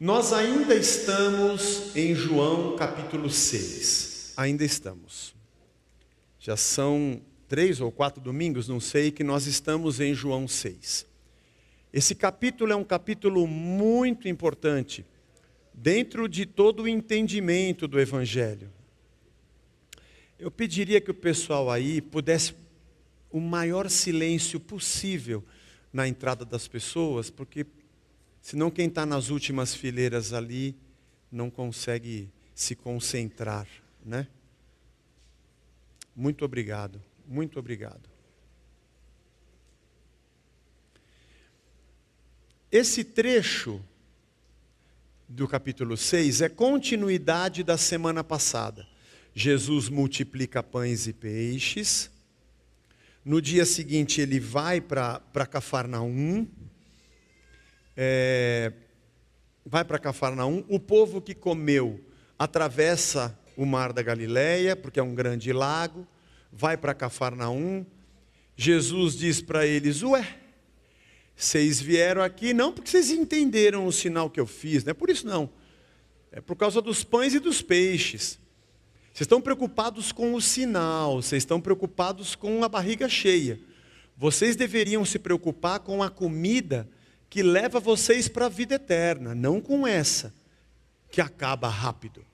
Nós ainda estamos em João capítulo 6. Ainda estamos. Já são 3 ou 4 domingos, não sei, que nós estamos em João 6. Esse capítulo é um capítulo muito importante dentro de todo o entendimento do Evangelho. Eu pediria que o pessoal aí pudesse o maior silêncio possível na entrada das pessoas, porque senão quem está nas últimas fileiras ali não consegue se concentrar, né? Muito obrigado, muito obrigado. Esse trecho do capítulo 6 é continuidade da semana passada. Jesus multiplica pães e peixes. No dia seguinte ele vai para Cafarnaum. Vai para Cafarnaum. O povo que comeu atravessa o mar da Galileia, porque é um grande lago. Vai para Cafarnaum. Jesus diz para eles: ué, vocês vieram aqui não porque vocês entenderam o sinal que eu fiz, não é por isso não. É por causa dos pães e dos peixes. Vocês estão preocupados com o sinal, vocês estão preocupados com a barriga cheia. Vocês deveriam se preocupar com a comida que leva vocês para a vida eterna, não com essa, que acaba rápido.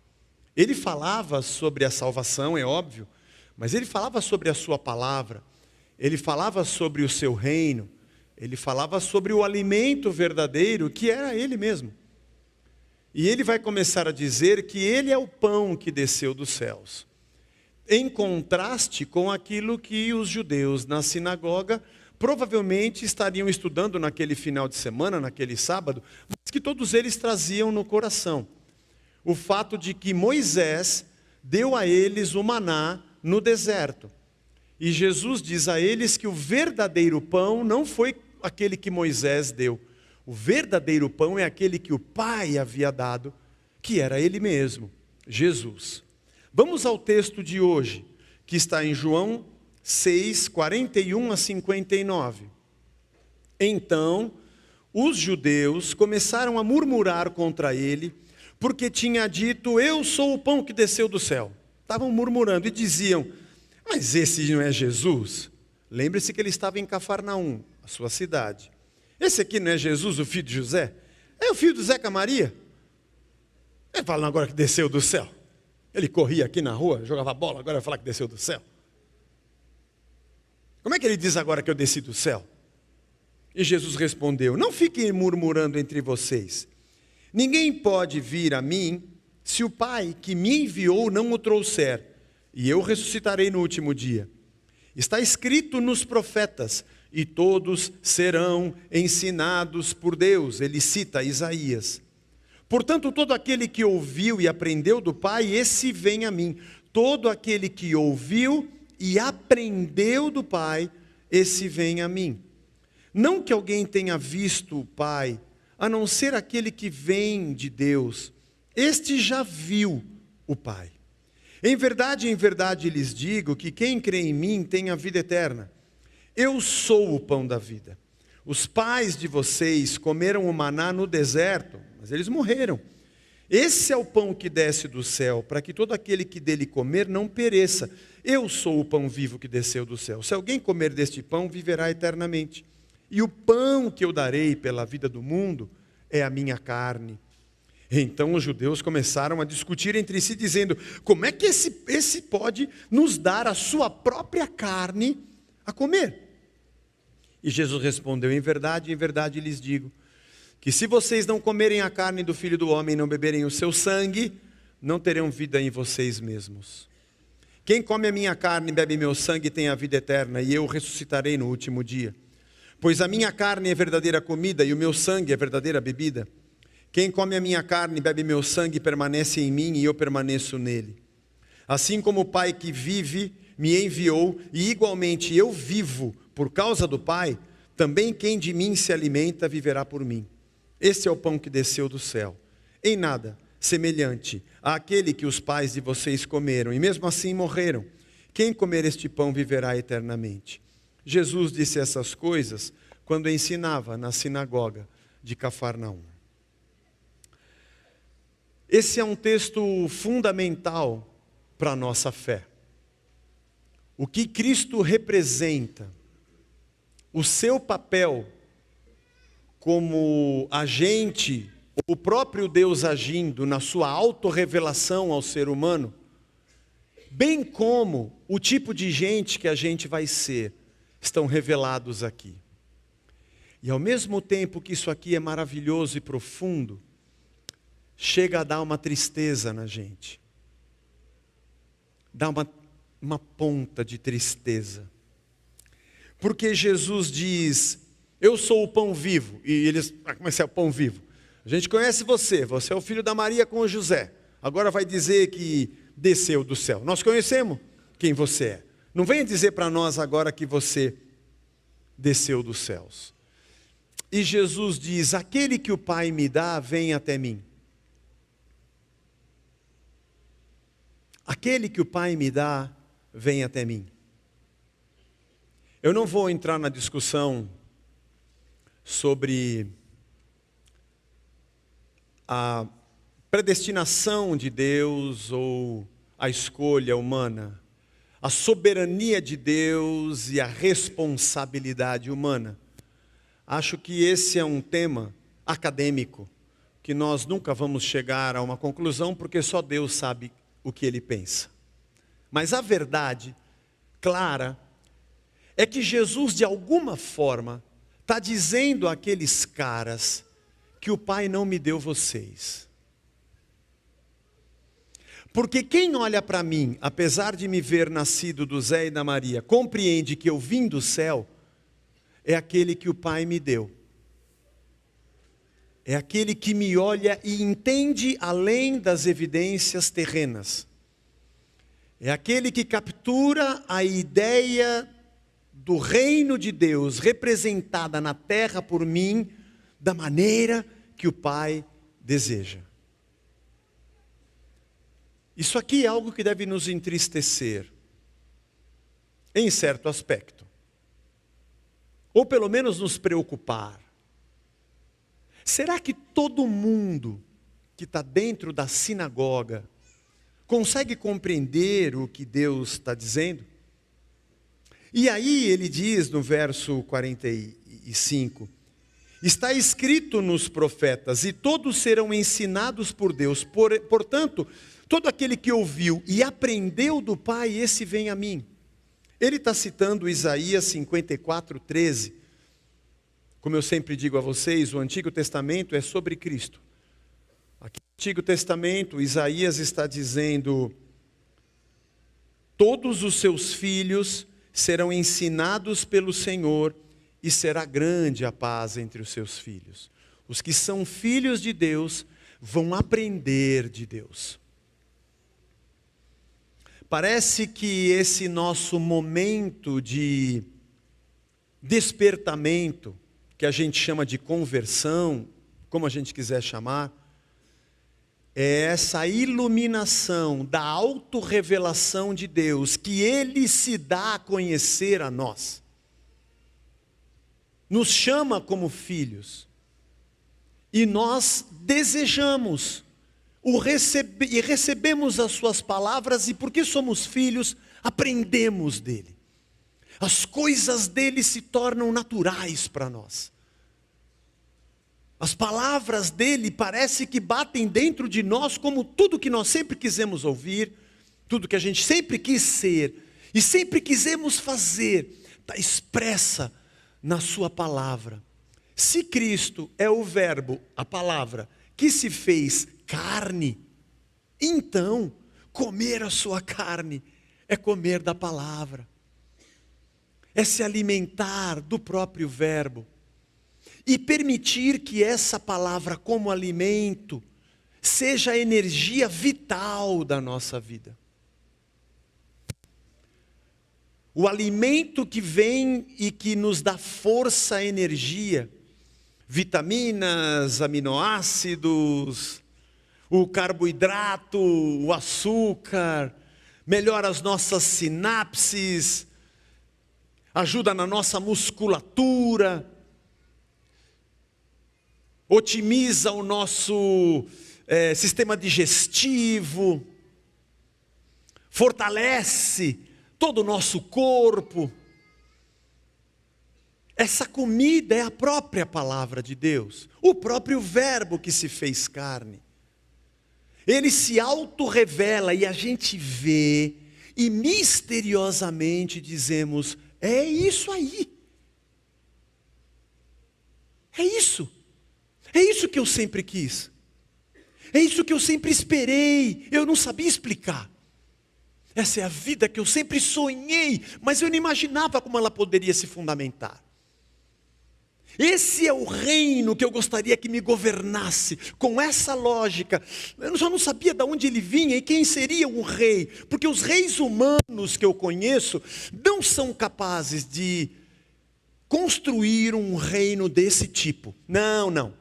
Ele falava sobre a salvação, é óbvio, mas ele falava sobre a sua palavra, ele falava sobre o seu reino, ele falava sobre o alimento verdadeiro, que era ele mesmo. E ele vai começar a dizer que ele é o pão que desceu dos céus, em contraste com aquilo que os judeus na sinagoga provavelmente estariam estudando naquele final de semana, naquele sábado, mas que todos eles traziam no coração. O fato de que Moisés deu a eles o maná no deserto. E Jesus diz a eles que o verdadeiro pão não foi aquele que Moisés deu. O verdadeiro pão é aquele que o Pai havia dado, que era Ele mesmo, Jesus. Vamos ao texto de hoje, que está em João 6, 41 a 59. Então, os judeus começaram a murmurar contra ele, porque tinha dito: eu sou o pão que desceu do céu. Estavam murmurando e diziam: mas esse não é Jesus? Lembre-se que ele estava em Cafarnaum, a sua cidade. Esse aqui não é Jesus, o filho de José? É o filho de Zé com a Maria? Ele fala agora que desceu do céu. Ele corria aqui na rua, jogava bola, agora vai falar que desceu do céu. Como é que ele diz agora que eu desci do céu? E Jesus respondeu: não fiquem murmurando entre vocês. Ninguém pode vir a mim se o Pai que me enviou não o trouxer, e eu ressuscitarei no último dia. Está escrito nos profetas: e todos serão ensinados por Deus. Ele cita Isaías. Portanto, todo aquele que ouviu e aprendeu do Pai, esse vem a mim. Todo aquele que ouviu e aprendeu do Pai, esse vem a mim. Não que alguém tenha visto o Pai, a não ser aquele que vem de Deus. Este já viu o Pai. Em verdade lhes digo que quem crê em mim tem a vida eterna. Eu sou o pão da vida. Os pais de vocês comeram o maná no deserto, mas eles morreram. Esse é o pão que desce do céu, para que todo aquele que dele comer não pereça. Eu sou o pão vivo que desceu do céu. Se alguém comer deste pão, viverá eternamente. E o pão que eu darei pela vida do mundo é a minha carne. Então os judeus começaram a discutir entre si, dizendo: como é que esse pode nos dar a sua própria carne a comer? E Jesus respondeu: em verdade lhes digo, que se vocês não comerem a carne do Filho do Homem e não beberem o seu sangue, não terão vida em vocês mesmos. Quem come a minha carne e bebe meu sangue tem a vida eterna, e eu ressuscitarei no último dia. Pois a minha carne é verdadeira comida e o meu sangue é verdadeira bebida. Quem come a minha carne e bebe meu sangue permanece em mim e eu permaneço nele. Assim como o Pai que vive me enviou, e igualmente eu vivo por causa do Pai, também quem de mim se alimenta viverá por mim. Este é o pão que desceu do céu. Em nada semelhante àquele que os pais de vocês comeram, e mesmo assim morreram. Quem comer este pão viverá eternamente. Jesus disse essas coisas quando ensinava na sinagoga de Cafarnaum. Esse é um texto fundamental para a nossa fé. O que Cristo representa, o seu papel como agente, o próprio Deus agindo na sua autorrevelação ao ser humano, bem como o tipo de gente que a gente vai ser, estão revelados aqui. E ao mesmo tempo que isso aqui é maravilhoso e profundo, chega a dar uma tristeza na gente. Dá uma ponta de tristeza. Porque Jesus diz, eu sou o pão vivo. E eles, como é que é o pão vivo? A gente conhece você é o filho da Maria com o José. Agora vai dizer que desceu do céu. Nós conhecemos quem você é. Não venha dizer para nós agora que você desceu dos céus. E Jesus diz, aquele que o Pai me dá, vem até mim. Aquele que o Pai me dá, vem até mim. Eu não vou entrar na discussão sobre a predestinação de Deus ou a escolha humana, a soberania de Deus e a responsabilidade humana. Acho que esse é um tema acadêmico, que nós nunca vamos chegar a uma conclusão, porque só Deus sabe o que Ele pensa. Mas a verdade clara é que Jesus, de alguma forma, está dizendo àqueles caras que o Pai não me deu vocês. Porque quem olha para mim, apesar de me ver nascido do Zé e da Maria, compreende que eu vim do céu, é aquele que o Pai me deu. É aquele que me olha e entende além das evidências terrenas. É aquele que captura a ideia do reino de Deus representada na terra por mim, da maneira que o Pai deseja. Isso aqui é algo que deve nos entristecer, em certo aspecto. Ou pelo menos nos preocupar. Será que todo mundo que está dentro da sinagoga consegue compreender o que Deus está dizendo? E aí ele diz no verso 45, está escrito nos profetas, e todos serão ensinados por Deus, portanto, todo aquele que ouviu e aprendeu do Pai, esse vem a mim. Ele está citando Isaías 54, 13. Como eu sempre digo a vocês, o Antigo Testamento é sobre Cristo. Aqui no Antigo Testamento, Isaías está dizendo, todos os seus filhos serão ensinados pelo Senhor, e será grande a paz entre os seus filhos. Os que são filhos de Deus vão aprender de Deus. Parece que esse nosso momento de despertamento, que a gente chama de conversão, como a gente quiser chamar, é essa iluminação da autorrevelação de Deus, que Ele se dá a conhecer a nós. Nos chama como filhos. E nós desejamos e recebemos as suas palavras, e porque somos filhos, aprendemos dele. As coisas dele se tornam naturais para nós. As palavras dele parece que batem dentro de nós como tudo que nós sempre quisemos ouvir, tudo que a gente sempre quis ser e sempre quisemos fazer, está expressa na sua palavra. Se Cristo é o verbo, a palavra, que se fez carne, então comer a sua carne é comer da palavra, é se alimentar do próprio verbo e permitir que essa palavra como alimento seja a energia vital da nossa vida. O alimento que vem e que nos dá força, energia, vitaminas, aminoácidos, o carboidrato, o açúcar, melhora as nossas sinapses, ajuda na nossa musculatura, otimiza o nosso sistema digestivo, fortalece todo o nosso corpo. Essa comida é a própria palavra de Deus, o próprio verbo que se fez carne. Ele se autorrevela e a gente vê e misteriosamente dizemos, é isso aí. É isso que eu sempre quis. É isso que eu sempre esperei, eu não sabia explicar. Essa é a vida que eu sempre sonhei, mas eu não imaginava como ela poderia se fundamentar. Esse é o reino que eu gostaria que me governasse, com essa lógica. Eu já não sabia de onde ele vinha e quem seria um rei, porque os reis humanos que eu conheço não são capazes de construir um reino desse tipo. Não.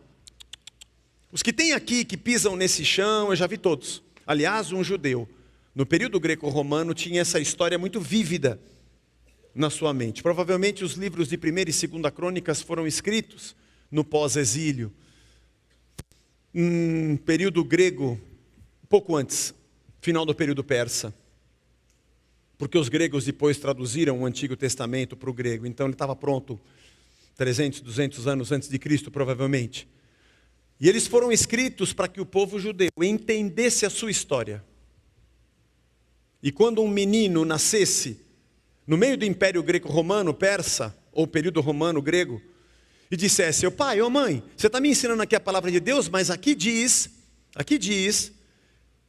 Os que tem aqui, que pisam nesse chão, eu já vi todos. Aliás, um judeu, no período greco-romano, tinha essa história muito vívida na sua mente. Provavelmente os livros de 1ª e 2ª Crônicas foram escritos no pós-exílio. Período grego, pouco antes, final do período persa. Porque os gregos depois traduziram o Antigo Testamento para o grego. Então ele estava pronto 300, 200 anos antes de Cristo, provavelmente. E eles foram escritos para que o povo judeu entendesse a sua história. E quando um menino nascesse no meio do Império Greco-Romano, persa, ou período romano-grego, e dissesse, ô pai, ô mãe, você está me ensinando aqui a palavra de Deus, mas aqui diz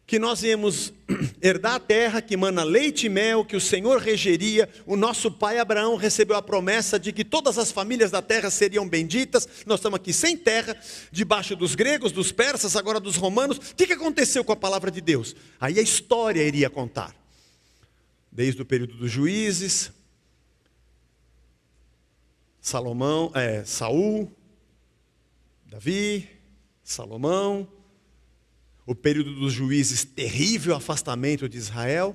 que nós íamos herdar a terra que mana leite e mel, que o Senhor regeria. O nosso pai Abraão recebeu a promessa de que todas as famílias da terra seriam benditas. Nós estamos aqui sem terra, debaixo dos gregos, dos persas, agora dos romanos. O que aconteceu com a palavra de Deus? Aí a história iria contar. Desde o período dos juízes, Saul, Davi, Salomão, o período dos juízes, terrível afastamento de Israel,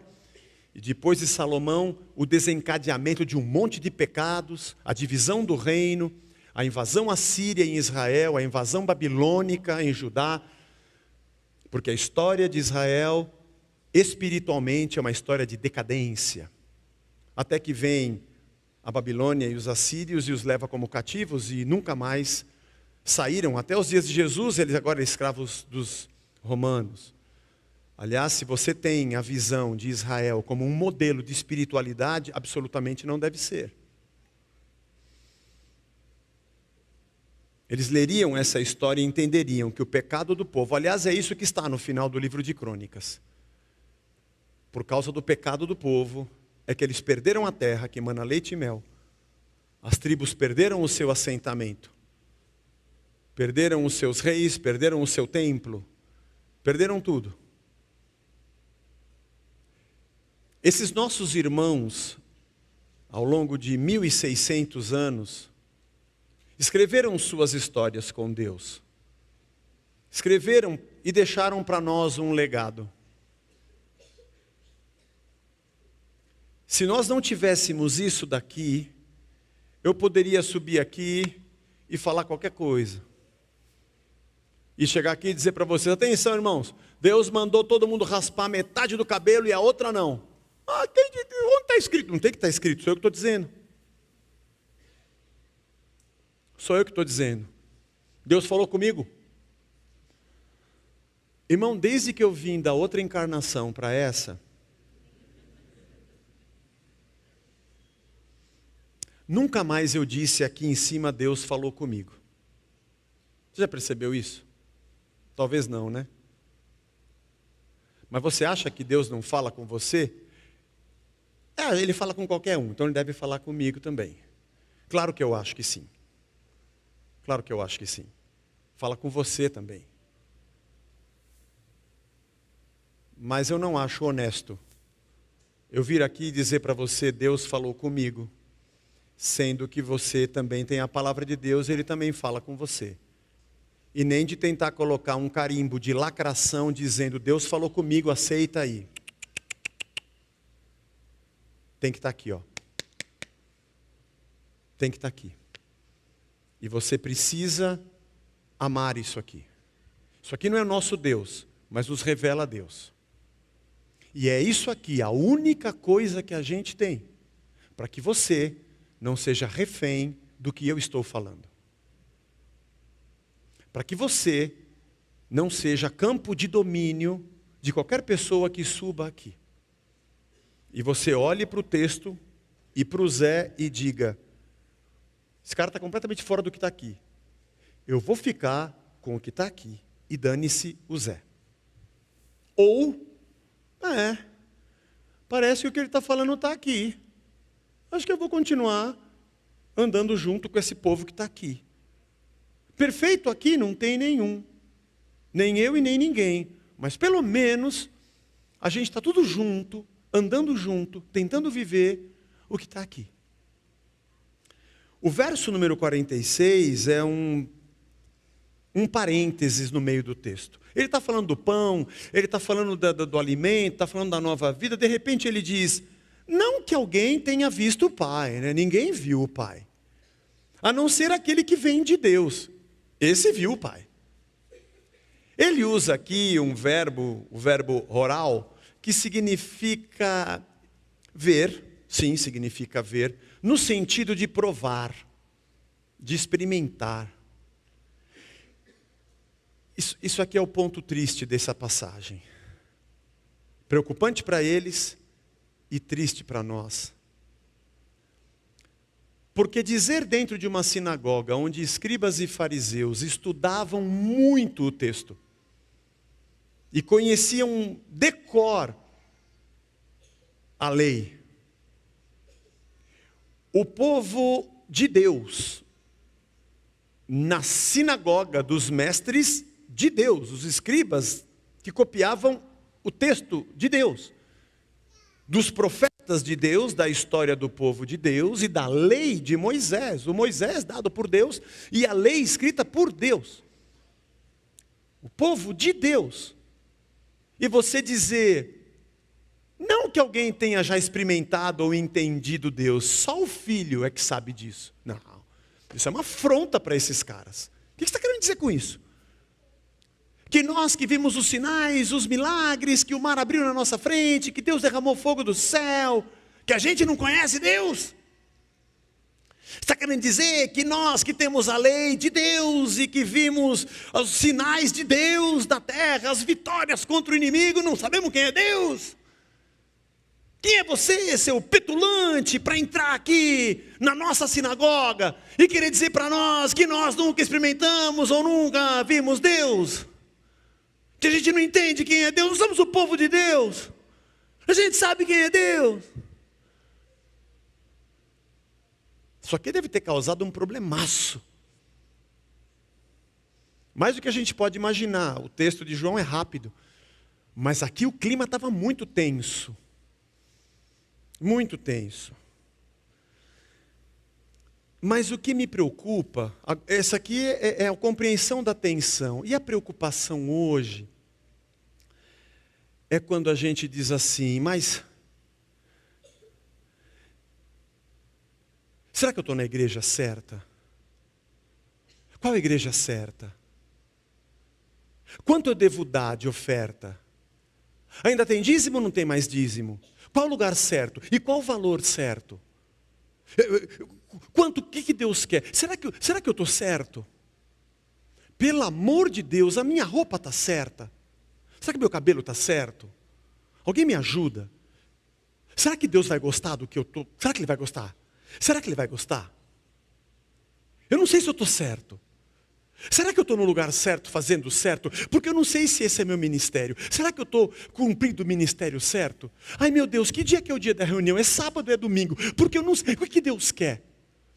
e depois de Salomão, o desencadeamento de um monte de pecados, a divisão do reino, a invasão assíria em Israel, a invasão babilônica em Judá, porque a história de Israel espiritualmente é uma história de decadência, até que vem a Babilônia e os assírios e os leva como cativos e nunca mais saíram, até os dias de Jesus, eles agora são escravos dos romanos. Aliás, se você tem a visão de Israel como um modelo de espiritualidade, absolutamente não deve ser. Eles leriam essa história e entenderiam que o pecado do povo, aliás, é isso que está no final do livro de Crônicas. Por causa do pecado do povo, é que eles perderam a terra que emana leite e mel. As tribos perderam o seu assentamento. Perderam os seus reis, perderam o seu templo. Perderam tudo. Esses nossos irmãos, ao longo de 1600 anos, escreveram suas histórias com Deus. Escreveram e deixaram para nós um legado. Se nós não tivéssemos isso daqui, eu poderia subir aqui e falar qualquer coisa. E chegar aqui e dizer para vocês, atenção irmãos, Deus mandou todo mundo raspar metade do cabelo e a outra não. Onde está escrito? Não tem que estar escrito, sou eu que estou dizendo. Sou eu que estou dizendo. Deus falou comigo. Irmão, desde que eu vim da outra encarnação para essa, nunca mais eu disse aqui em cima, Deus falou comigo. Você já percebeu isso? Talvez não, né? Mas você acha que Deus não fala com você? Ele fala com qualquer um, então ele deve falar comigo também. Claro que eu acho que sim. Claro que eu acho que sim. Fala com você também. Mas eu não acho honesto eu vir aqui e dizer para você, Deus falou comigo, sendo que você também tem a palavra de Deus, Ele também fala com você. E nem de tentar colocar um carimbo de lacração dizendo, Deus falou comigo, aceita aí. Tem que estar aqui, ó. Tem que estar aqui. E você precisa amar isso aqui. Isso aqui não é nosso Deus, mas nos revela a Deus. E é isso aqui, a única coisa que a gente tem, para que você não seja refém do que eu estou falando. Para que você não seja campo de domínio de qualquer pessoa que suba aqui. E você olhe para o texto e para o Zé e diga, esse cara está completamente fora do que está aqui. Eu vou ficar com o que está aqui e dane-se o Zé. Ou, parece que o que ele está falando está aqui. Acho que eu vou continuar andando junto com esse povo que está aqui. Perfeito aqui não tem nenhum. Nem eu e nem ninguém. Mas pelo menos a gente está tudo junto, andando junto, tentando viver o que está aqui. O verso número 46 é um parênteses no meio do texto. Ele está falando do pão, ele está falando do alimento, está falando da nova vida. De repente ele diz, não que alguém tenha visto o Pai, né? Ninguém viu o Pai. A não ser aquele que vem de Deus. Esse viu o Pai. Ele usa aqui o verbo oral, que significa ver, sim, significa ver, no sentido de provar, de experimentar. Isso aqui é o ponto triste dessa passagem. Preocupante para eles e triste para nós. Porque dizer dentro de uma sinagoga, onde escribas e fariseus estudavam muito o texto, e conheciam de cor a lei, o povo de Deus, na sinagoga dos mestres de Deus, os escribas que copiavam o texto de Deus, dos profetas de Deus, da história do povo de Deus e da lei de Moisés, o Moisés dado por Deus e a lei escrita por Deus. O povo de Deus. E você dizer, não que alguém tenha já experimentado ou entendido Deus, só o filho é que sabe disso. Não, isso é uma afronta para esses caras. O que você está querendo dizer com isso? Que nós que vimos os sinais, os milagres, que o mar abriu na nossa frente, que Deus derramou fogo do céu, que a gente não conhece Deus? Está querendo dizer que nós que temos a lei de Deus e que vimos os sinais de Deus na terra, as vitórias contra o inimigo, não sabemos quem é Deus? Quem é você, seu petulante, para entrar aqui na nossa sinagoga e querer dizer para nós que nós nunca experimentamos ou nunca vimos Deus? Que a gente não entende quem é Deus, não somos o povo de Deus. A gente sabe quem é Deus. Isso aqui deve ter causado um problemaço. Mais do que a gente pode imaginar. O texto de João é rápido. Mas aqui o clima estava muito tenso. Muito tenso. Mas o que me preocupa, essa aqui é a compreensão da tensão. E a preocupação hoje é quando a gente diz assim, mas será que eu estou na igreja certa? Qual a igreja certa? Quanto eu devo dar de oferta? Ainda tem dízimo ou não tem mais dízimo? Qual o lugar certo? E qual o valor certo? O que Deus quer? Será que eu estou certo? Pelo amor de Deus, a minha roupa está certa? Será que meu cabelo está certo? Alguém me ajuda? Será que Deus vai gostar do que eu estou? Será que Ele vai gostar? Será que Ele vai gostar? Eu não sei se eu estou certo. Será que eu estou no lugar certo, fazendo certo? Porque eu não sei se esse é meu ministério. Será que eu estou cumprindo o ministério certo? Ai meu Deus, que dia que é o dia da reunião? É sábado ou é domingo? Porque eu não sei. O que Deus quer?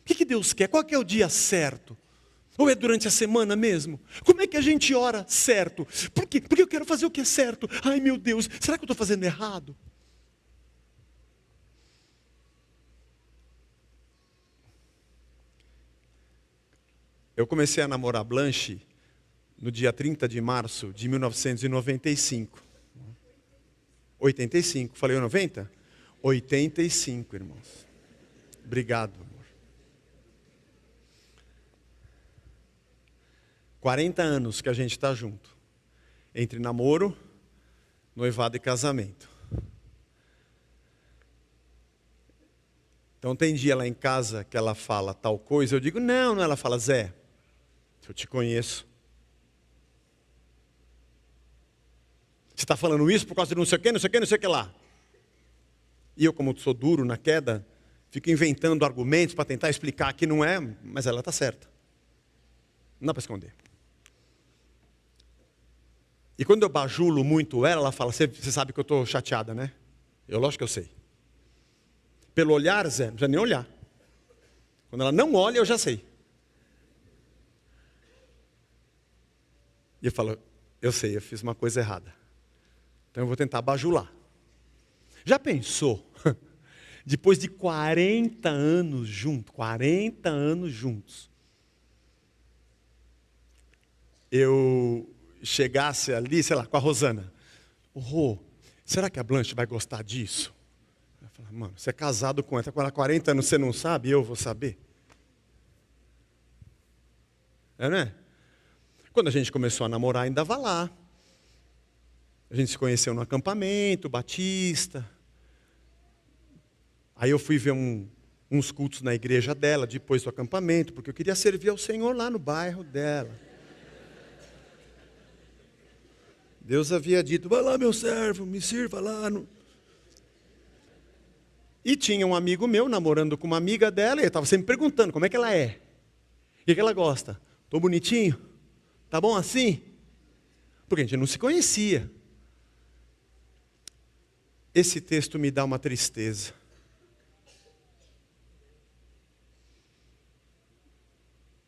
O que Deus quer? Qual que é o dia certo? Ou é durante a semana mesmo? Como é que a gente ora certo? Por quê? Porque eu quero fazer o que é certo. Ai meu Deus, será que eu estou fazendo errado? Eu comecei a namorar Blanche no dia 30 de março de 1995. 85, falei 90? 85, irmãos. Obrigado, amor. 40 anos que a gente está junto. entre namoro, noivado e casamento. Então tem dia lá em casa que ela fala tal coisa, eu digo, não, ela fala, Zé, eu te conheço. Você está falando isso por causa de não sei o que, não sei o que, não sei o que lá. E eu, como sou duro na queda, fico inventando argumentos para tentar explicar que não é, mas ela está certa. Não dá para esconder. E quando eu bajulo muito ela fala, você sabe que eu estou chateada, né? Eu, lógico que eu sei. Pelo olhar, Zé, não precisa nem olhar. Quando ela não olha, eu já sei. E eu falo, eu sei, eu fiz uma coisa errada. Então eu vou tentar bajular. Já pensou? Depois de 40 anos juntos, eu chegasse ali, sei lá, com a Rosana. Rô, será que a Blanche vai gostar disso? Eu falo, mano, você é casado com ela, está com ela há 40 anos, você não sabe, eu vou saber. É, né? Quando a gente começou a namorar, ainda estava lá. A gente se conheceu no acampamento, Batista. Aí eu fui ver uns cultos na igreja dela, depois do acampamento, porque eu queria servir ao Senhor lá no bairro dela. Deus havia dito, vai lá meu servo, me sirva lá. E tinha um amigo meu namorando com uma amiga dela, e eu estava sempre perguntando como é que ela é. O que ela gosta? Estou bonitinho? Tá bom assim? Porque a gente não se conhecia. Esse texto me dá uma tristeza.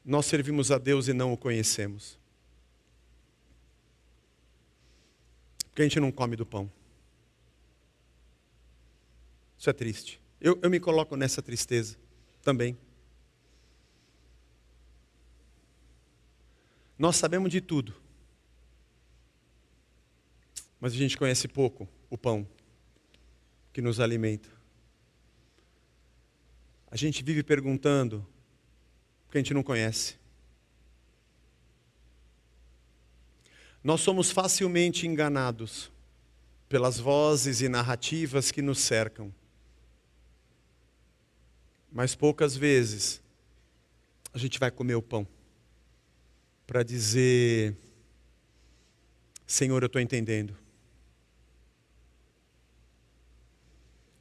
Nós servimos a Deus e não o conhecemos. Porque a gente não come do pão. Isso é triste. Eu me coloco nessa tristeza também. Nós sabemos de tudo. Mas a gente conhece pouco o pão que nos alimenta. A gente vive perguntando porque a gente não conhece. Nós somos facilmente enganados pelas vozes e narrativas que nos cercam. Mas poucas vezes a gente vai comer o pão para dizer, Senhor, eu estou entendendo.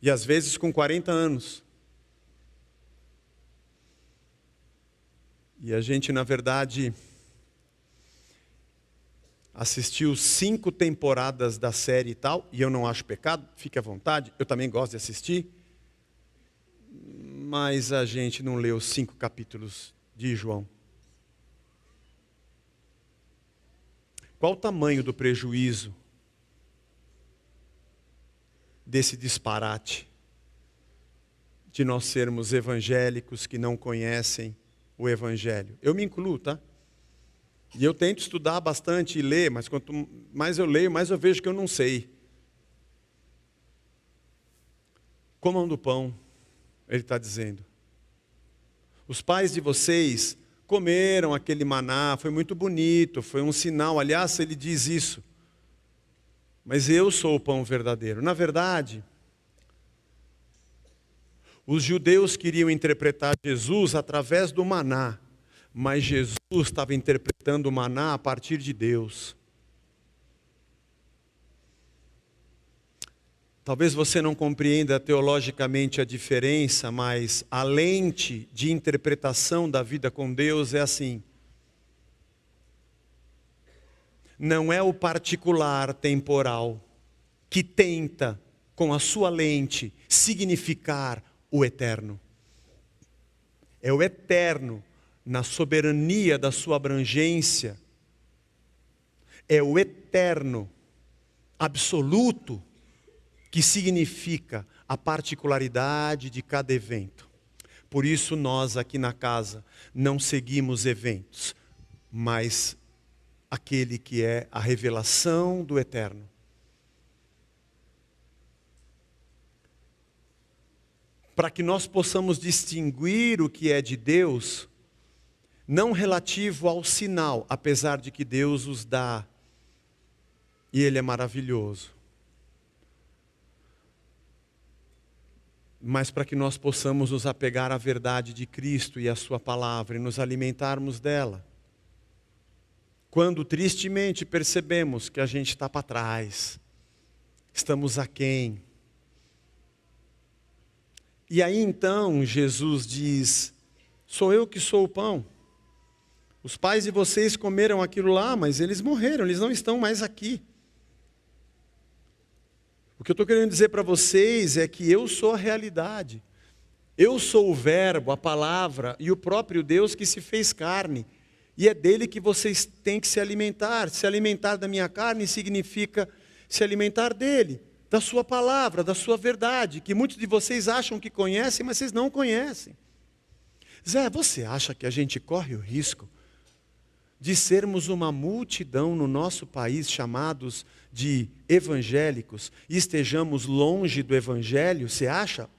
E às vezes com 40 anos. E a gente, na verdade, assistiu 5 temporadas da série e tal, e eu não acho pecado, fique à vontade, eu também gosto de assistir, mas a gente não leu os 5 capítulos de João. Qual o tamanho do prejuízo desse disparate de nós sermos evangélicos que não conhecem o Evangelho? Eu me incluo, tá? E eu tento estudar bastante e ler, mas quanto mais eu leio, mais eu vejo que eu não sei. Comam do pão, ele está dizendo. Os pais de vocês comeram aquele maná, foi muito bonito, foi um sinal. Aliás, ele diz isso. Mas eu sou o pão verdadeiro. Na verdade, os judeus queriam interpretar Jesus através do maná, mas Jesus estava interpretando o maná a partir de Deus. Talvez você não compreenda teologicamente a diferença, mas a lente de interpretação da vida com Deus é assim. Não é o particular temporal que tenta, com a sua lente, significar o eterno. É o eterno, na soberania da sua abrangência. É o eterno, absoluto, que significa a particularidade de cada evento. Por isso nós aqui na casa não seguimos eventos, mas aquele que é a revelação do eterno. Para que nós possamos distinguir o que é de Deus, não relativo ao sinal, apesar de que Deus os dá, E Ele é maravilhoso. Mas para que nós possamos nos apegar à verdade de Cristo e à sua palavra e nos alimentarmos dela, quando tristemente percebemos que a gente está para trás, estamos aquém. E aí então Jesus diz, sou eu que sou o pão. Os pais de vocês comeram aquilo lá, mas eles morreram, eles não estão mais aqui. O que eu estou querendo dizer para vocês é que eu sou a realidade. Eu sou o verbo, a palavra e o próprio Deus que se fez carne. E é dele que vocês têm que se alimentar. Se alimentar da minha carne significa se alimentar dele, da sua palavra, da sua verdade, que muitos de vocês acham que conhecem, mas vocês não conhecem. Zé, você acha que a gente corre o risco de sermos uma multidão no nosso país chamados de evangélicos e estejamos longe do evangelho? Você acha?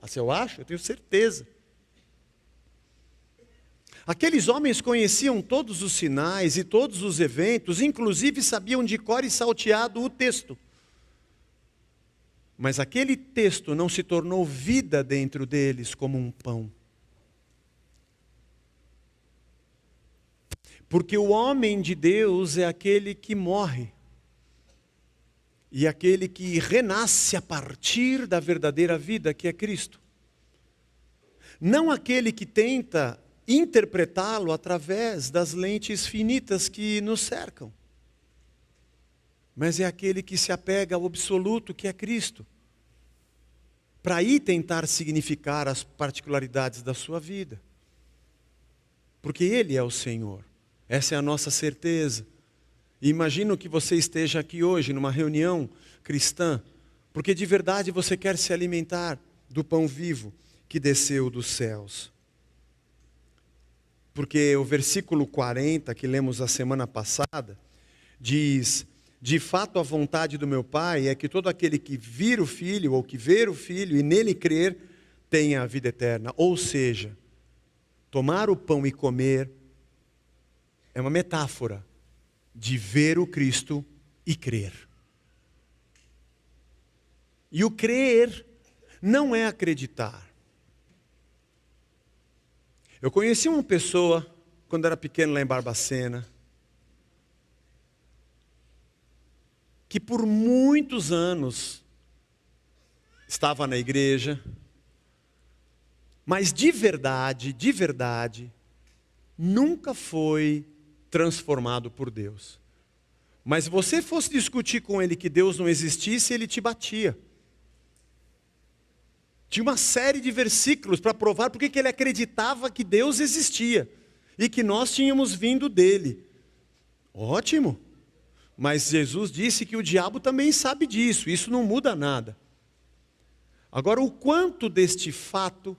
Se eu acho, eu tenho certeza. Aqueles homens conheciam todos os sinais e todos os eventos, inclusive sabiam de cor e salteado o texto. Mas aquele texto não se tornou vida dentro deles como um pão. Porque o homem de Deus é aquele que morre. E aquele que renasce a partir da verdadeira vida, que é Cristo. Não aquele que tenta interpretá-lo através das lentes finitas que nos cercam. Mas é aquele que se apega ao absoluto, que é Cristo. Para aí tentar significar as particularidades da sua vida. Porque Ele é o Senhor. Essa é a nossa certeza. E imagino que você esteja aqui hoje numa reunião cristã, porque de verdade você quer se alimentar do pão vivo que desceu dos céus. Porque o versículo 40 que lemos a semana passada diz: de fato a vontade do meu Pai é que todo aquele que vir o Filho ou que ver o Filho e nele crer tenha a vida eterna. Ou seja, tomar o pão e comer é uma metáfora de ver o Cristo e crer. E o crer não é acreditar. Eu conheci uma pessoa, quando era pequeno lá em Barbacena, que por muitos anos estava na igreja, mas de verdade, nunca foi transformado por Deus. Mas se você fosse discutir com ele que Deus não existisse, ele te batia. Tinha uma série de versículos para provar porque que ele acreditava que Deus existia e que nós tínhamos vindo dele. Ótimo! Mas Jesus disse que o diabo também sabe disso, isso não muda nada. Agora, o quanto deste fato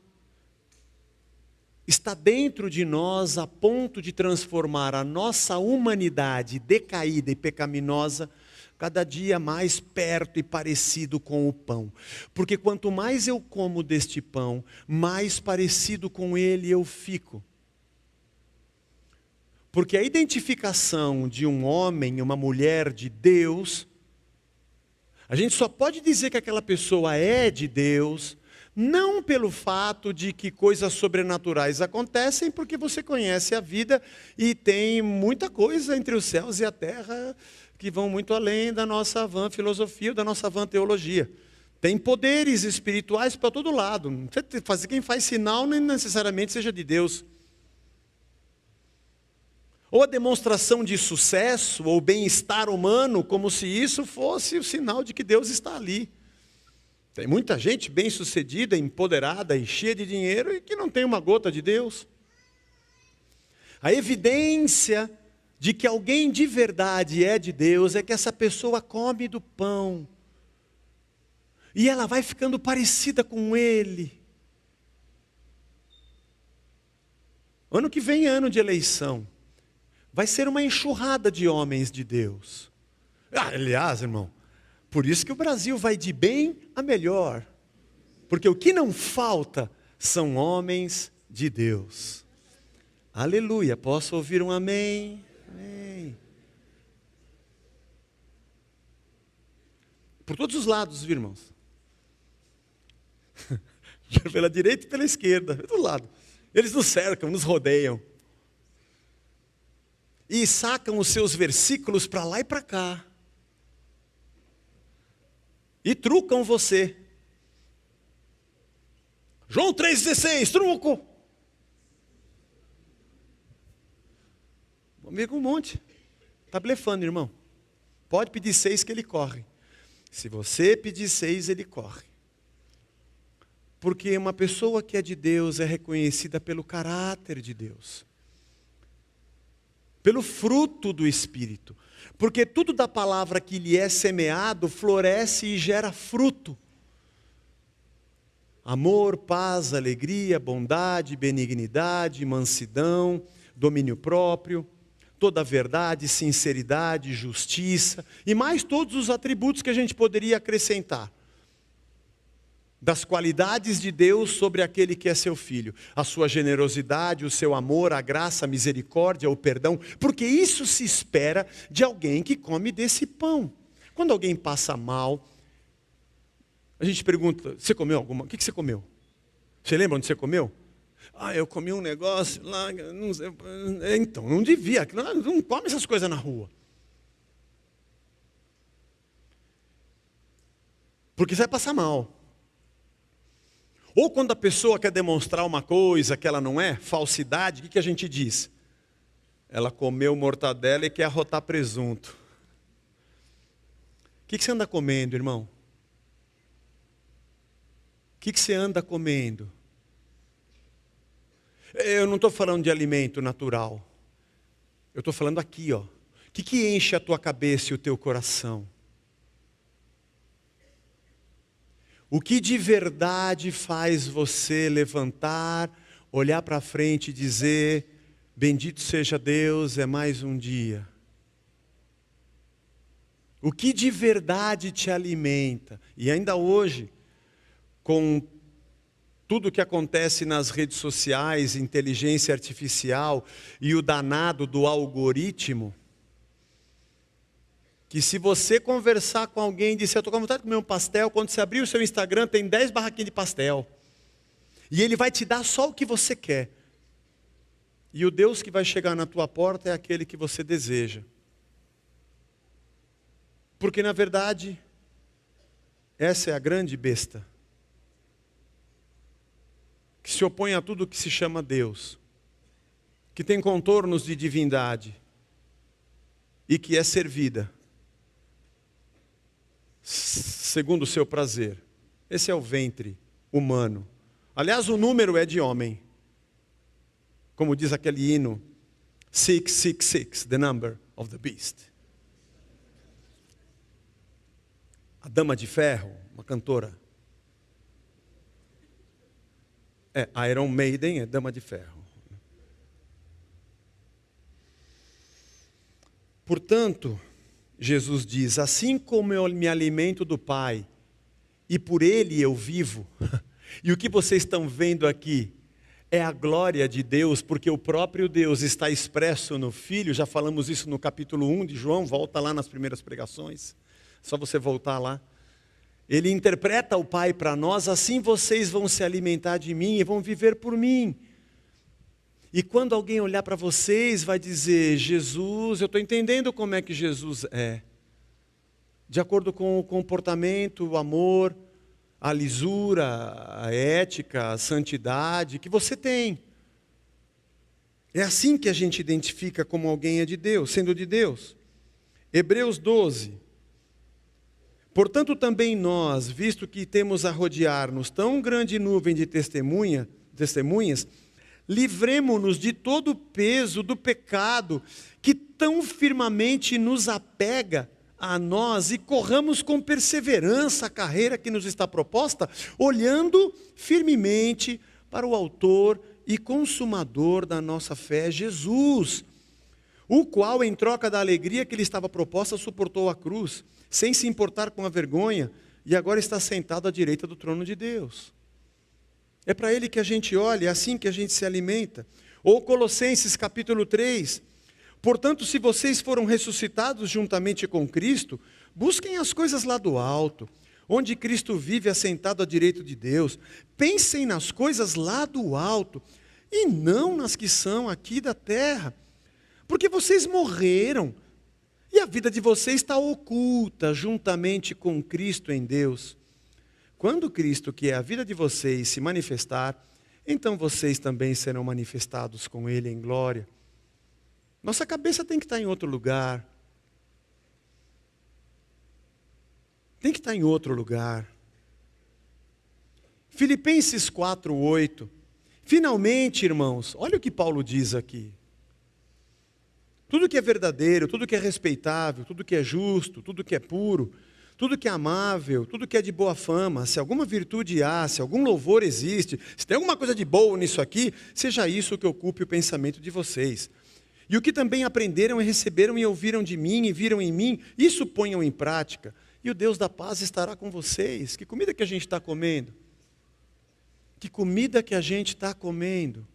está dentro de nós a ponto de transformar a nossa humanidade decaída e pecaminosa cada dia mais perto e parecido com o pão. Porque quanto mais eu como deste pão, mais parecido com ele eu fico. Porque a identificação de um homem e uma mulher de Deus, a gente só pode dizer que aquela pessoa é de Deus, não pelo fato de que coisas sobrenaturais acontecem, porque você conhece a vida e tem muita coisa entre os céus e a terra que vão muito além da nossa vã filosofia, da nossa vã teologia. Tem poderes espirituais para todo lado. Quem faz sinal nem necessariamente seja de Deus. Ou a demonstração de sucesso ou bem-estar humano, como se isso fosse o sinal de que Deus está ali. Tem muita gente bem-sucedida, empoderada e cheia de dinheiro e que não tem uma gota de Deus. A evidência de que alguém de verdade é de Deus é que essa pessoa come do pão. E ela vai ficando parecida com Ele. Ano que vem, ano de eleição. Vai ser uma enxurrada de homens de Deus. Aliás, irmão, por isso que o Brasil vai de bem a melhor. Porque o que não falta são homens de Deus. Aleluia. Posso ouvir um amém? Amém. Por todos os lados, viu, irmãos? Pela direita e pela esquerda, do lado. Eles nos cercam, nos rodeiam. E sacam os seus versículos para lá e para cá. E trucam você. João 3,16, truco. Amigo, um monte. Está blefando, irmão. Pode pedir 6 que ele corre. Se você pedir 6, ele corre. Porque uma pessoa que é de Deus é reconhecida pelo caráter de Deus. Pelo fruto do Espírito. Porque tudo da palavra que lhe é semeado floresce e gera fruto. Amor, paz, alegria, bondade, benignidade, mansidão, domínio próprio, toda a verdade, sinceridade, justiça, e mais todos os atributos que a gente poderia acrescentar. Das qualidades de Deus sobre aquele que é seu filho. A sua generosidade, o seu amor, a graça, a misericórdia, o perdão. Porque isso se espera de alguém que come desse pão. Quando alguém passa mal, a gente pergunta, você comeu alguma? O que você comeu? Você lembra onde você comeu? Eu comi um negócio lá, não sei, então, não devia, não come essas coisas na rua. Porque você vai passar mal. Ou quando a pessoa quer demonstrar uma coisa que ela não é, falsidade, o que a gente diz? Ela comeu mortadela e quer arrotar presunto. O que você anda comendo, irmão? O que você anda comendo? Eu não estou falando de alimento natural. Eu estou falando aqui, ó. O que enche a tua cabeça e o teu coração? O que de verdade faz você levantar, olhar para frente e dizer, bendito seja Deus, é mais um dia? O que de verdade te alimenta? E ainda hoje, com tudo o que acontece nas redes sociais, inteligência artificial e o danado do algoritmo, que se você conversar com alguém e disser, eu estou com vontade de comer um pastel, quando você abrir o seu Instagram tem 10 barraquinhas de pastel. E ele vai te dar só o que você quer. E o Deus que vai chegar na tua porta é aquele que você deseja. Porque na verdade, essa é a grande besta. Que se opõe a tudo que se chama Deus. Que tem contornos de divindade. E que é servida segundo o seu prazer. Esse é o ventre humano. Aliás, o número é de homem. Como diz aquele hino, 666, the number of the beast. A Dama de Ferro, uma cantora. Iron Maiden é Dama de Ferro. Portanto, Jesus diz, assim como eu me alimento do Pai, e por Ele eu vivo, e o que vocês estão vendo aqui é a glória de Deus, porque o próprio Deus está expresso no Filho, já falamos isso no capítulo 1 de João, volta lá nas primeiras pregações, só você voltar lá. Ele interpreta o Pai para nós, assim vocês vão se alimentar de mim e vão viver por mim. E quando alguém olhar para vocês, vai dizer, Jesus, eu estou entendendo como é que Jesus é. De acordo com o comportamento, o amor, a lisura, a ética, a santidade que você tem. É assim que a gente identifica como alguém é de Deus, sendo de Deus. Hebreus 12. Portanto, também nós, visto que temos a rodear-nos tão grande nuvem de testemunhas, livremo-nos de todo o peso do pecado que tão firmemente nos apega a nós e corramos com perseverança a carreira que nos está proposta, olhando firmemente para o autor e consumador da nossa fé, Jesus, o qual, em troca da alegria que lhe estava proposta, suportou a cruz, sem se importar com a vergonha, e agora está sentado à direita do trono de Deus. É para Ele que a gente olha, é assim que a gente se alimenta. Ou Colossenses capítulo 3, Portanto, se vocês foram ressuscitados juntamente com Cristo, busquem as coisas lá do alto, onde Cristo vive assentado à direita de Deus. Pensem nas coisas lá do alto, e não nas que são aqui da terra. Porque vocês morreram, e a vida de vocês está oculta juntamente com Cristo em Deus. Quando Cristo, que é a vida de vocês, se manifestar, então vocês também serão manifestados com Ele em glória. Nossa cabeça tem que estar em outro lugar. Tem que estar em outro lugar. Filipenses 4:8. Finalmente, irmãos, olha o que Paulo diz aqui. Tudo que é verdadeiro, tudo que é respeitável, tudo que é justo, tudo que é puro, tudo que é amável, tudo que é de boa fama, se alguma virtude há, se algum louvor existe, se tem alguma coisa de boa nisso aqui, seja isso que ocupe o pensamento de vocês. E o que também aprenderam e receberam e ouviram de mim e viram em mim, isso ponham em prática, e o Deus da paz estará com vocês. Que comida que a gente está comendo? Que comida que a gente está comendo?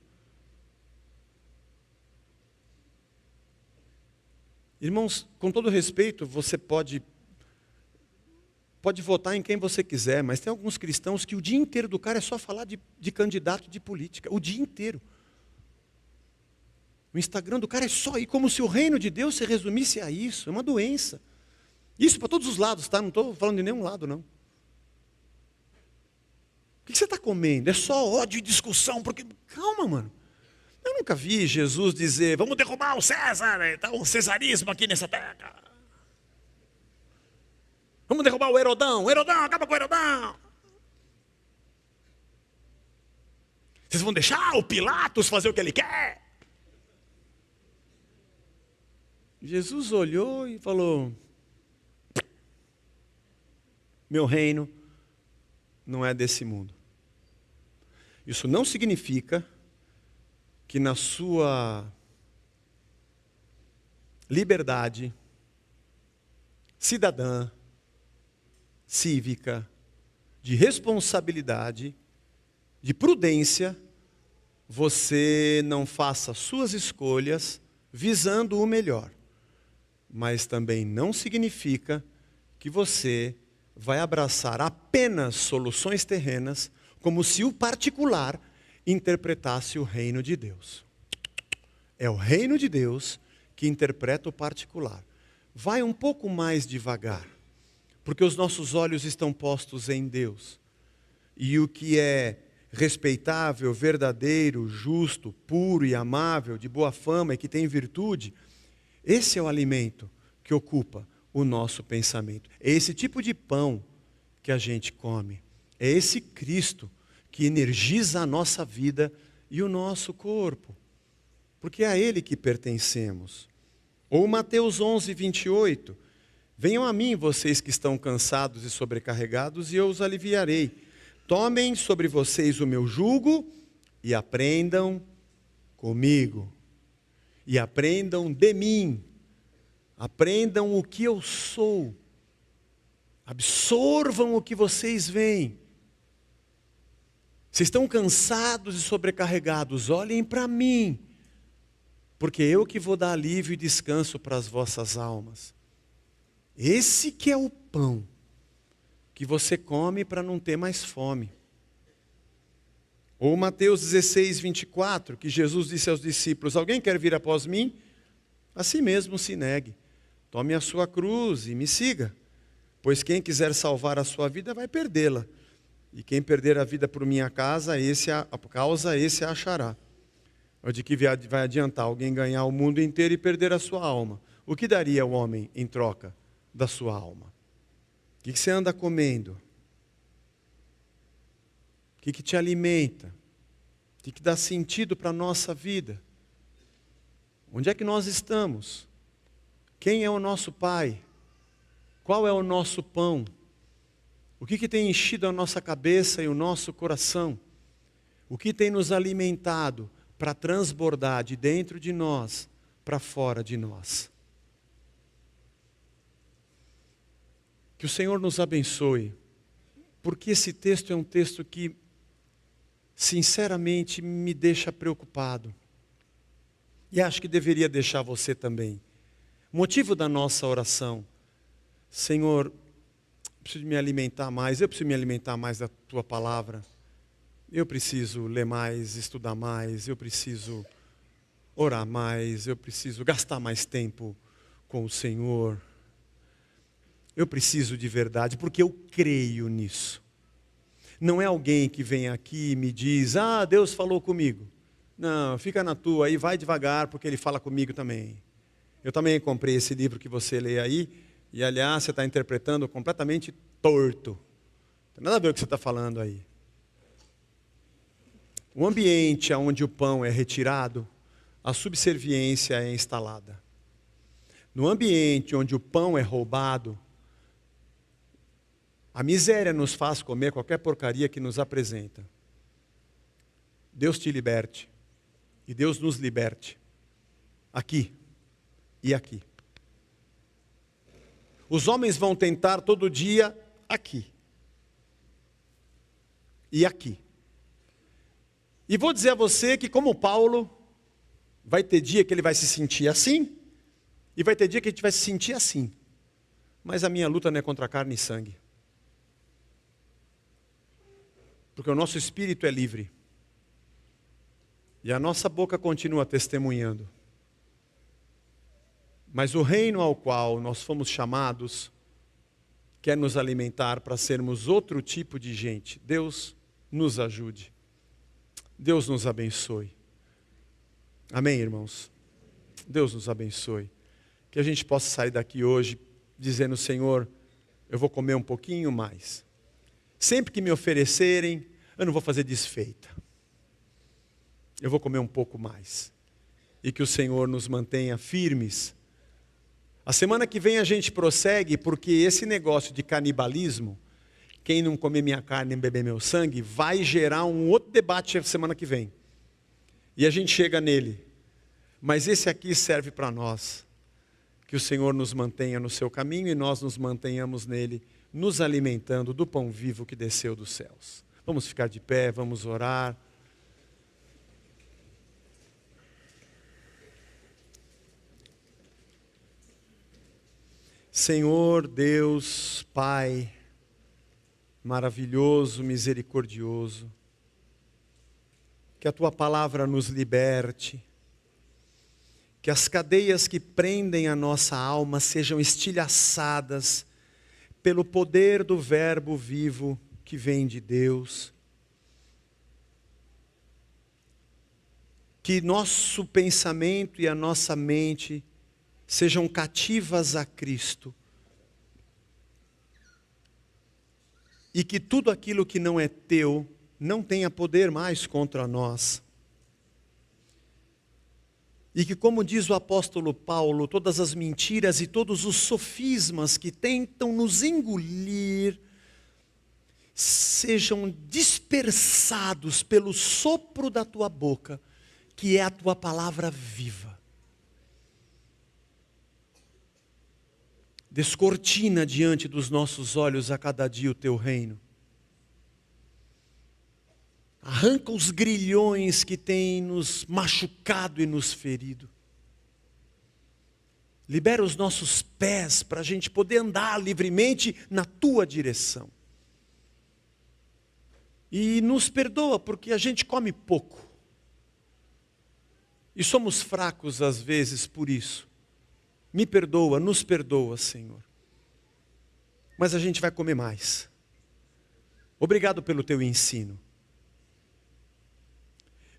Irmãos, com todo respeito, você pode votar em quem você quiser, mas tem alguns cristãos que o dia inteiro do cara é só falar de candidato de política, o dia inteiro. O Instagram do cara é só ir, como se o reino de Deus se resumisse a isso, é uma doença. Isso para todos os lados, tá? Não estou falando de nenhum lado, não. O que você está comendo? É só ódio e discussão, porque... Calma, mano. Eu nunca vi Jesus dizer, vamos derrubar o César, está um cesarismo aqui nessa terra. Vamos derrubar o Herodão, acaba com o Herodão. Vocês vão deixar o Pilatos fazer o que ele quer? Jesus olhou e falou, meu reino não é desse mundo. Isso não significa que na sua liberdade cidadã, cívica, de responsabilidade, de prudência, você não faça suas escolhas visando o melhor. Mas também não significa que você vai abraçar apenas soluções terrenas, como se o particular interpretasse o reino de Deus. É o reino de Deus que interpreta o particular. Vai um pouco mais devagar, porque os nossos olhos estão postos em Deus. E o que é respeitável, verdadeiro, justo, puro e amável, de boa fama e que tem virtude, esse é o alimento que ocupa o nosso pensamento. É esse tipo de pão que a gente come. É esse Cristo que energiza a nossa vida e o nosso corpo. Porque é a Ele que pertencemos. Ou Mateus 11:28. Venham a mim, vocês que estão cansados e sobrecarregados, e eu os aliviarei. Tomem sobre vocês o meu jugo e aprendam comigo. E aprendam de mim. Aprendam o que eu sou. Absorvam o que vocês veem. Vocês estão cansados e sobrecarregados, olhem para mim, porque eu que vou dar alívio e descanso para as vossas almas. Esse que é o pão que você come para não ter mais fome. Ou Mateus 16:24, que Jesus disse aos discípulos, alguém quer vir após mim? A si mesmo se negue, tome a sua cruz e me siga, pois quem quiser salvar a sua vida vai perdê-la. E quem perder a vida por minha causa, esse a achará. Ou de que vai adiantar alguém ganhar o mundo inteiro e perder a sua alma? O que daria o homem em troca da sua alma? O que você anda comendo? O que te alimenta? O que dá sentido para a nossa vida? Onde é que nós estamos? Quem é o nosso Pai? Qual é o nosso pão? O que tem enchido a nossa cabeça e o nosso coração? O que tem nos alimentado para transbordar de dentro de nós para fora de nós? Que o Senhor nos abençoe, porque esse texto é um texto que, sinceramente, me deixa preocupado. E acho que deveria deixar você também. O motivo da nossa oração: Senhor, preciso me alimentar mais, eu preciso me alimentar mais da Tua palavra. Eu preciso ler mais, estudar mais, eu preciso orar mais, eu preciso gastar mais tempo com o Senhor. Eu preciso de verdade, porque eu creio nisso. Não é alguém que vem aqui e me diz: ah, Deus falou comigo. Não, fica na tua aí, vai devagar, porque Ele fala comigo também. Eu também comprei esse livro que você lê aí, e aliás, você está interpretando completamente torto. Não tem nada a ver com o que você está falando aí. O ambiente onde o pão é retirado, a subserviência é instalada. No ambiente onde o pão é roubado, a miséria nos faz comer qualquer porcaria que nos apresenta. Deus te liberte. E Deus nos liberte. Aqui e aqui. Os homens vão tentar todo dia aqui. E aqui. E vou dizer a você que, como Paulo, vai ter dia que ele vai se sentir assim, e vai ter dia que a gente vai se sentir assim. Mas a minha luta não é contra carne e sangue. Porque o nosso espírito é livre. E a nossa boca continua testemunhando. Mas o reino ao qual nós fomos chamados quer nos alimentar para sermos outro tipo de gente. Deus nos ajude. Deus nos abençoe. Amém, irmãos? Deus nos abençoe. Que a gente possa sair daqui hoje dizendo: Senhor, eu vou comer um pouquinho mais. Sempre que me oferecerem, eu não vou fazer desfeita. Eu vou comer um pouco mais. E que o Senhor nos mantenha firmes. A semana que vem a gente prossegue, porque esse negócio de canibalismo, quem não comer minha carne e beber meu sangue, vai gerar um outro debate a semana que vem. E a gente chega nele. Mas esse aqui serve para nós. Que o Senhor nos mantenha no seu caminho e nós nos mantenhamos nele, nos alimentando do pão vivo que desceu dos céus. Vamos ficar de pé, vamos orar. Senhor Deus, Pai, maravilhoso, misericordioso, que a Tua palavra nos liberte, que as cadeias que prendem a nossa alma sejam estilhaçadas pelo poder do Verbo vivo que vem de Deus. Que nosso pensamento e a nossa mente sejam cativas a Cristo. E que tudo aquilo que não é teu não tenha poder mais contra nós. E que, como diz o apóstolo Paulo, todas as mentiras e todos os sofismas que tentam nos engolir sejam dispersados pelo sopro da tua boca, que é a tua palavra viva. Descortina diante dos nossos olhos a cada dia o teu reino. Arranca os grilhões que têm nos machucado e nos ferido. Libera os nossos pés para a gente poder andar livremente na tua direção. E nos perdoa porque a gente come pouco. E somos fracos às vezes por isso. Me perdoa, nos perdoa, Senhor. Mas a gente vai comer mais. Obrigado pelo teu ensino.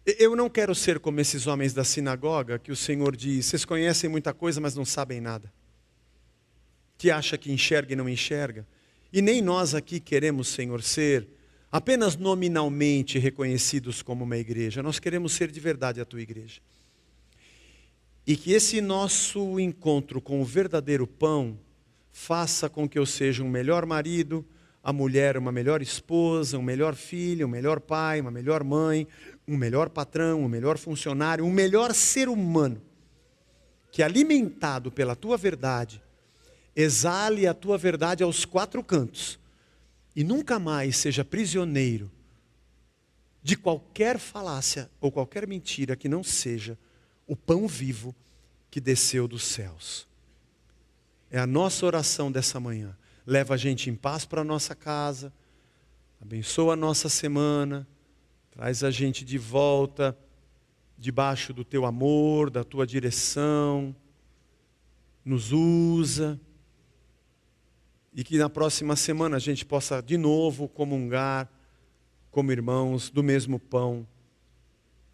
Eu não quero ser como esses homens da sinagoga, que o Senhor diz: vocês conhecem muita coisa, mas não sabem nada. Que acha que enxerga e não enxerga. E nem nós aqui queremos, Senhor, ser apenas nominalmente reconhecidos como uma igreja. Nós queremos ser de verdade a tua igreja. E que esse nosso encontro com o verdadeiro pão faça com que eu seja um melhor marido, a mulher uma melhor esposa, um melhor filho, um melhor pai, uma melhor mãe, um melhor patrão, um melhor funcionário, um melhor ser humano, que alimentado pela tua verdade, exale a tua verdade aos quatro cantos e nunca mais seja prisioneiro de qualquer falácia ou qualquer mentira que não seja o pão vivo que desceu dos céus. É a nossa oração dessa manhã. Leva a gente em paz para a nossa casa, abençoa a nossa semana, traz a gente de volta debaixo do teu amor, da tua direção, nos usa, e que na próxima semana a gente possa de novo comungar como irmãos do mesmo pão.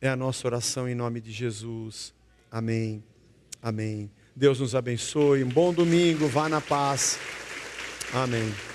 É a nossa oração em nome de Jesus. Amém. Amém. Deus nos abençoe. Um bom domingo. Vá na paz. Amém.